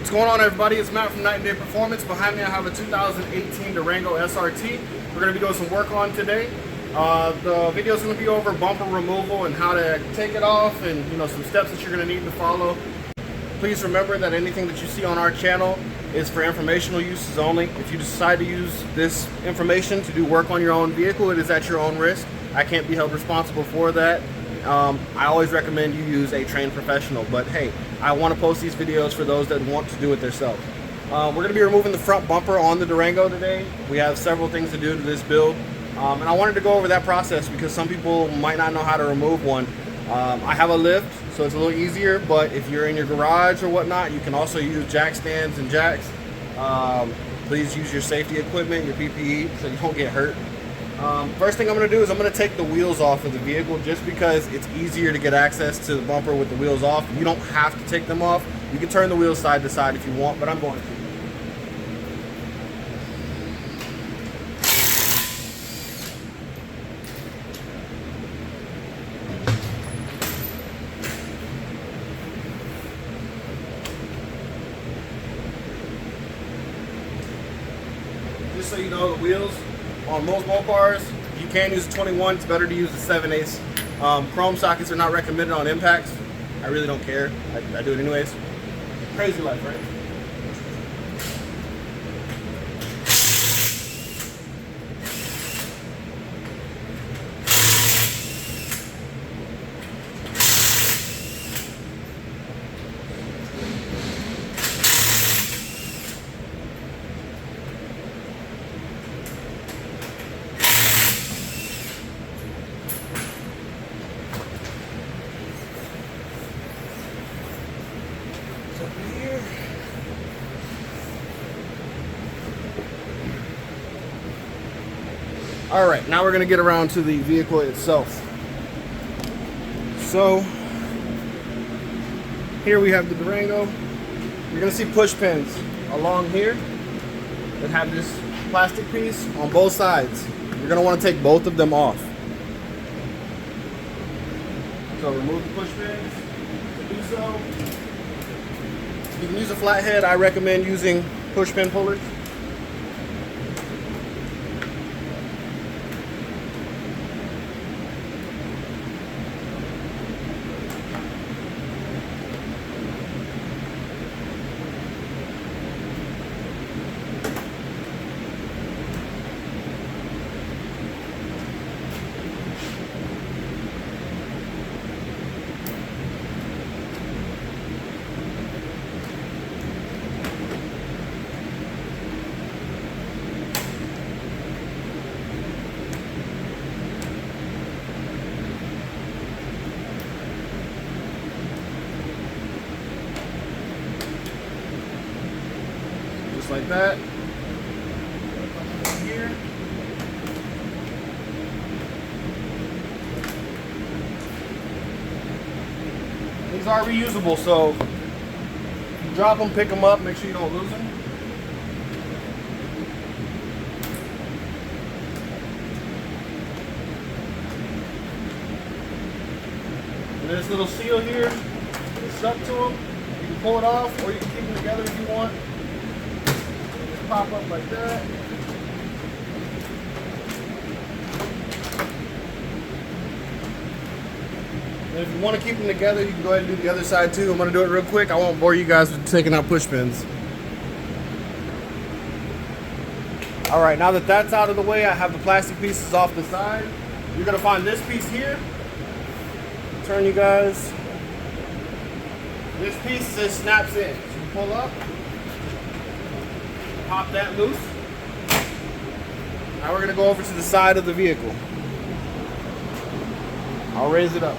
What's going on, everybody? It's Matt from Night and Day Performance. Behind me I have a 2018 Durango SRT. We're going to be doing some work on today. The video is going to be over bumper removal and how to take it off, and some steps that you're going to need to follow. Please remember that anything that you see on our channel is for informational uses only. If you decide to use this information to do work on your own vehicle, it is at your own risk. I can't be held responsible for that. I always recommend you use a trained professional, but hey, I want to post these videos for those that want to do it themselves. We're going to be removing the front bumper on the Durango today. We have several things to do to this build, and I wanted to go over that process because some people might not know how to remove one. I have a lift, so it's a little easier, but if you're in your garage or whatnot, you can also use jack stands and jacks. Please use your safety equipment, your PPE, so you don't get hurt. First thing I'm going to do is I'm going to take the wheels off of the vehicle just because it's easier to get access to the bumper with the wheels off. You don't have to take them off. You can turn the wheels side to side if you want, but I'm going to. Just so you know, the wheels on most Mopars, you can use a 21. It's better to use a 7/8. Chrome sockets are not recommended on impacts. I really don't care. I do it anyways. Crazy life, right? All right, now we're gonna get around to the vehicle itself. So here we have the Durango. You're gonna see push pins along here that have this plastic piece on both sides. You're gonna wanna take both of them off. So remove the push pins. To do so, you can use a flathead. I recommend using push pin pullers. Just like that. Here. These are reusable, so you drop them, pick them up, make sure you don't lose them. And this little seal here is stuck to them. You can pull it off, or you can keep them together if you want. Pop up like that. And if you want to keep them together, you can go ahead and do the other side too. I'm going to do it real quick. I won't bore you guys with taking out push pins. Alright, now that that's out of the way, I have the plastic pieces off the side. You're going to find this piece here. Turn, you guys. This piece just snaps in. So you pull up. Pop that loose. Now we're going to go over to the side of the vehicle. I'll raise it up.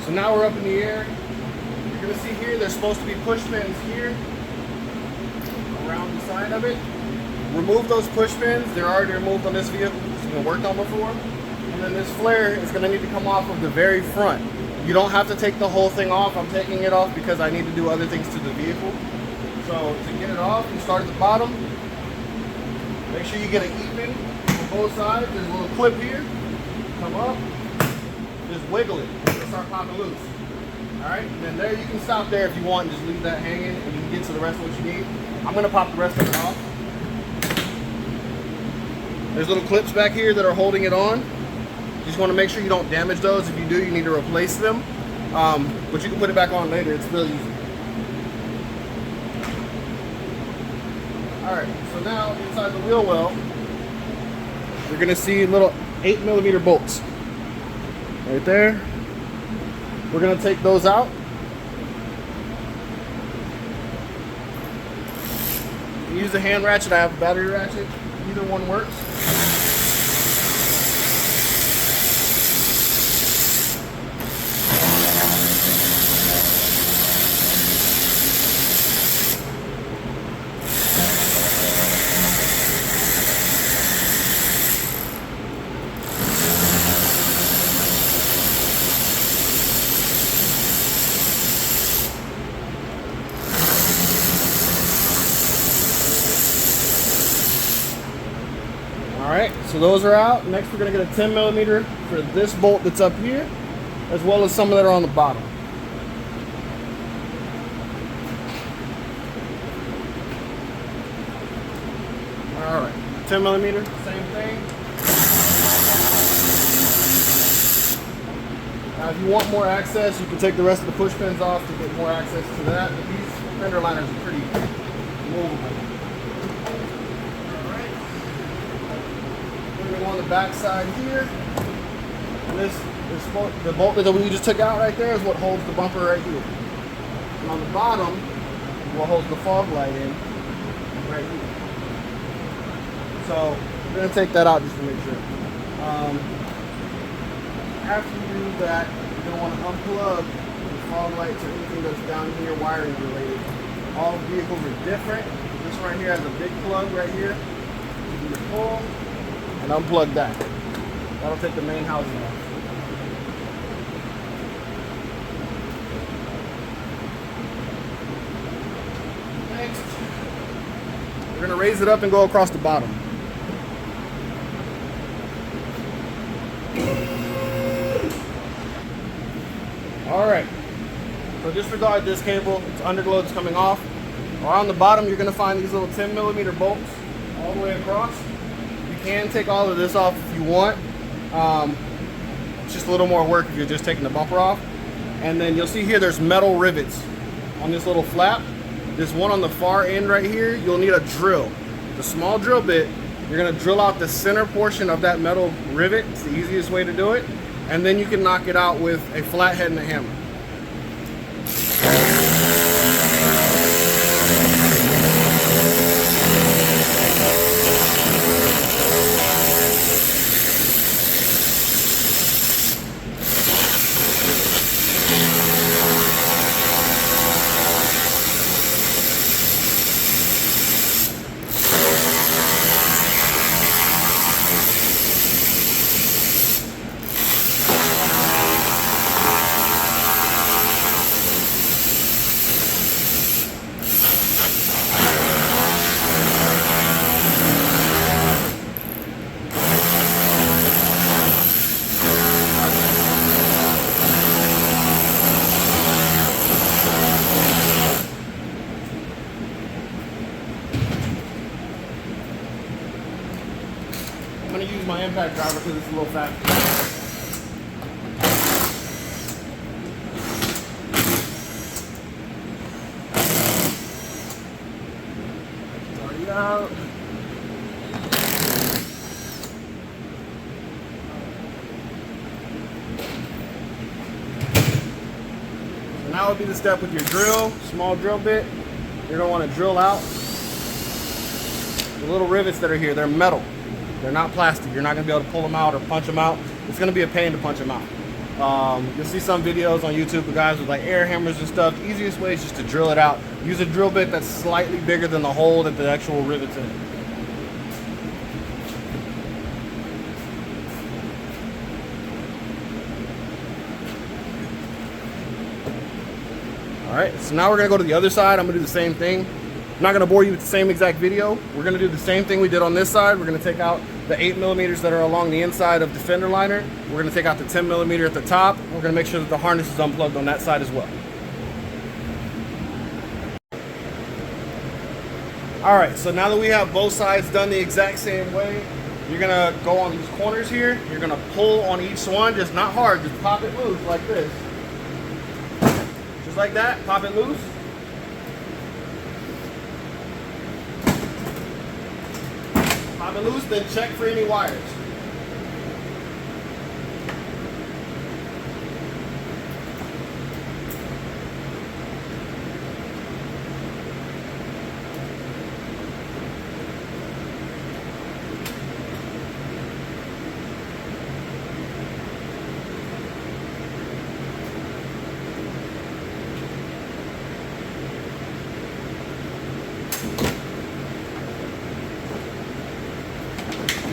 So now we're up in the air. You're going to see here there's supposed to be push pins here around the side of it. Remove those push pins. They're already removed on this vehicle. It's been worked on before. And then this flare is going to need to come off of the very front. You don't have to take the whole thing off. I'm taking it off because I need to do other things to the vehicle. So to get it off, you start at the bottom, Make sure you get it even on both sides. There's a little clip here. Come up, just wiggle it. It'll start popping loose. All right, and then there you can stop there if you want. Just leave that hanging, and you can get to the rest of what you need. I'm gonna pop the rest of it off. There's little clips back here that are holding it on. You just want to make sure you don't damage those. If you do, you need to replace them. But you can put it back on later. It's really easy. All right, so now inside the wheel well, you're gonna see little 8mm bolts right there. We're gonna take those out. You use a hand ratchet. I have a battery ratchet. Either one works. Alright, so those are out. Next we're going to get a 10mm for this bolt that's up here, as well as some that are on the bottom. Alright, 10mm, same thing. Now if you want more access, you can take the rest of the push pins off to get more access to that. But these fender liners are pretty movable. On the back side here, and the bolt that we just took out right there is what holds the bumper right here, and on the bottom what holds the fog light in right here. So we're going to take that out just to make sure. After you do that, you're going to want to unplug the fog lights or anything that's down here wiring related. All vehicles are different. This right here has a big plug right here. You can pull and unplug that. That'll take the main housing off. Next, we're gonna raise it up and go across the bottom. All right, so disregard this cable. Its underglow is coming off. Around the bottom, you're gonna find these little 10mm bolts all the way across. You can take all of this off if you want. It's just a little more work if you're just taking the bumper off. And then you'll see here there's metal rivets on this little flap. This one on the far end right here, you'll need a drill. The small drill bit, you're gonna drill out the center portion of that metal rivet. It's the easiest way to do it. And then you can knock it out with a flathead and a hammer. I'm going to use my impact driver because it's a little faster. Already out. So now would be the step with your drill, small drill bit. You're going to want to drill out the little rivets that are here. They're metal. They're not plastic. You're not going to be able to pull them out or punch them out. It's going to be a pain to punch them out. You'll see some videos on YouTube of guys with like air hammers and stuff. The easiest way is just to drill it out. Use a drill bit that's slightly bigger than the hole that the actual rivet's in. Alright, so now we're going to go to the other side. I'm going to do the same thing. not going to bore you with the same exact video. We're going to do the same thing we did on this side. We're going to take out the 8mm that are along the inside of the fender liner. We're going to take out the 10mm at the top. We're going to make sure that the harness is unplugged on that side as well. All right, so now that we have both sides done the exact same way, you're gonna go on these corners here. You're gonna pull on each one, just not hard, just pop it loose like this. Just like that, pop it loose. Pop it loose, then check for any wires.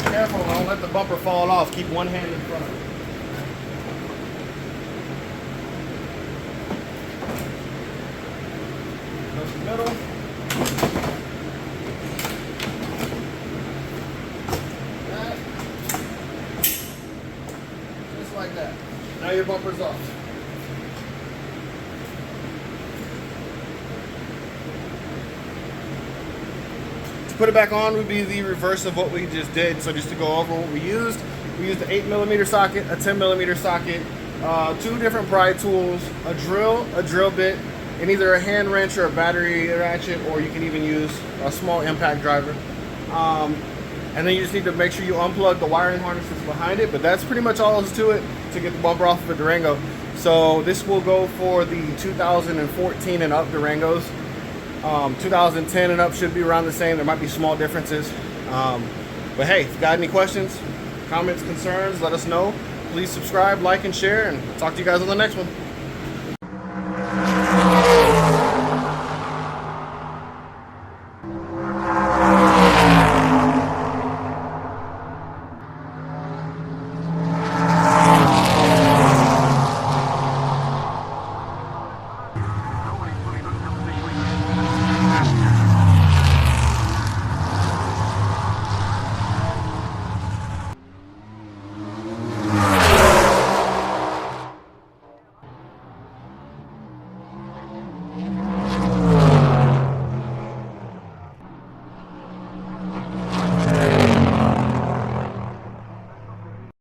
Careful, don't let the bumper fall off. Keep one hand in front. Go to the middle. That. Just like that. Now your bumper's off. Put it back on would be the reverse of what we just did. So just to go over what we used an 8mm socket, a 10mm socket, 2 different pry tools, a drill bit, and either a hand wrench or a battery ratchet, or you can even use a small impact driver. And then you just need to make sure you unplug the wiring harnesses behind it, but that's pretty much all there is to it to get the bumper off of a Durango. So this will go for the 2014 and up Durangos. 2010 and up should be around the same. There might be small differences. But hey, if you got any questions, comments, concerns, let us know. Please subscribe, like, and share, and talk to you guys on the next one.